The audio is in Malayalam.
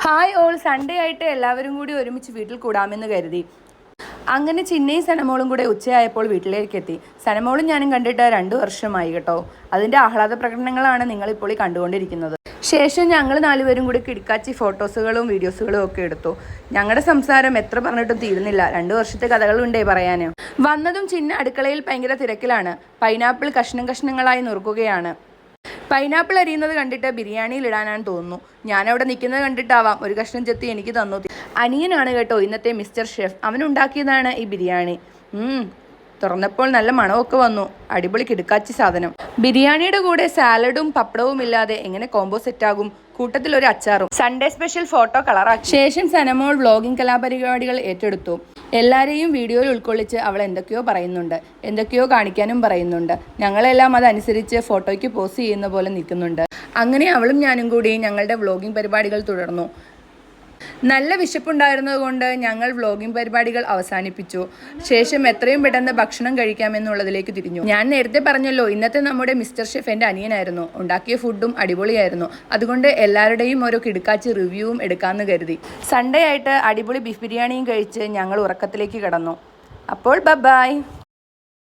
ഹായ് ഓൾ, സൺഡേ ആയിട്ട് എല്ലാവരും കൂടി ഒരുമിച്ച് വീട്ടിൽ കൂടാമെന്ന് കരുതി. അങ്ങനെ ചിന്നയും സനമോളും കൂടെ ഉച്ചയായപ്പോൾ വീട്ടിലേക്ക് എത്തി. സനമോളും ഞാനും കണ്ടിട്ട് 2 വർഷമായി കേട്ടോ. അതിൻ്റെ ആഹ്ലാദ പ്രകടനങ്ങളാണ് നിങ്ങളിപ്പോൾ ഈ കണ്ടുകൊണ്ടിരിക്കുന്നത്. ശേഷം ഞങ്ങൾ 4 പേരും കൂടി കിടക്കാച്ചി ഫോട്ടോസുകളും വീഡിയോസുകളും ഒക്കെ എടുത്തു. ഞങ്ങളുടെ സംസാരം എത്ര പറഞ്ഞിട്ടും തീരുന്നില്ല. 2 വർഷത്തെ കഥകളുണ്ടേ പറയാൻ. വന്നതും ചിന്ന അടുക്കളയിൽ ഭയങ്കര തിരക്കിലാണ്. പൈനാപ്പിൾ കഷ്ണങ്ങളായി നുറുക്കുകയാണ്. പൈനാപ്പിൾ അരിയുന്നത് കണ്ടിട്ട് ബിരിയാണിയിൽ ഇടാനാണ് തോന്നുന്നു. ഞാനവിടെ നിൽക്കുന്നത് കണ്ടിട്ടാവാം ഒരു കഷ്ണം ചെത്തി എനിക്ക് തന്നു. അനിയനാണ് കേട്ടോ ഇന്നത്തെ മിസ്റ്റർ ഷെഫ്. അവനുണ്ടാക്കിയതാണ് ഈ ബിരിയാണി. തുറന്നപ്പോൾ നല്ല മണമൊക്കെ വന്നു. അടിപൊളി കിടുക്കാച്ചി സാധനം. ബിരിയാണിയുടെ കൂടെ സാലഡും പപ്പടവും ഇല്ലാതെ എങ്ങനെ കോംബോ സെറ്റാകും? കൂട്ടത്തിൽ ഒരു അച്ചാറും. സൺഡേ സ്പെഷ്യൽ ഫോട്ടോ കളറാക്കി. ശേഷം സനമോൾ വ്ലോഗിംഗ് കലാപരിപാടികൾ ഏറ്റെടുത്തു. എല്ലാവരെയും വീഡിയോയിൽ ഉൾക്കൊള്ളിച്ച് അവൾ എന്തൊക്കെയോ പറയുന്നുണ്ട്, എന്തൊക്കെയോ കാണിക്കാനും പറയുന്നുണ്ട്. ഞങ്ങളെല്ലാം അതനുസരിച്ച് ഫോട്ടോയ്ക്ക് പോസ്റ്റ് ചെയ്യുന്ന പോലെ നിൽക്കുന്നുണ്ട്. അങ്ങനെ അവളും ഞാനും കൂടി ഞങ്ങളുടെ വ്ലോഗിംഗ് പരിപാടികൾ തുടർന്നു. നല്ല വിശപ്പുണ്ടായിരുന്നത് കൊണ്ട് ഞങ്ങൾ വ്ലോഗിംഗ് പരിപാടികൾ അവസാനിപ്പിച്ചു. ശേഷം എത്രയും പെട്ടെന്ന് ഭക്ഷണം കഴിക്കാമെന്നുള്ളതിലേക്ക് തിരിഞ്ഞു. ഞാൻ നേരത്തെ പറഞ്ഞല്ലോ, ഇന്നത്തെ നമ്മുടെ മിസ്റ്റർ ഷെഫ് എൻ്റെ അനിയനായിരുന്നു. ഉണ്ടാക്കിയ ഫുഡും അടിപൊളിയായിരുന്നു. അതുകൊണ്ട് എല്ലാവരുടെയും ഓരോ കിടുക്കാച്ചി റിവ്യൂവും എടുക്കാമെന്ന് കരുതി. സൺഡേ ആയിട്ട് അടിപൊളി ബീഫ് ബിരിയാണിയും കഴിച്ച് ഞങ്ങൾ ഉറക്കത്തിലേക്ക് കിടന്നു. അപ്പോൾ ബൈ.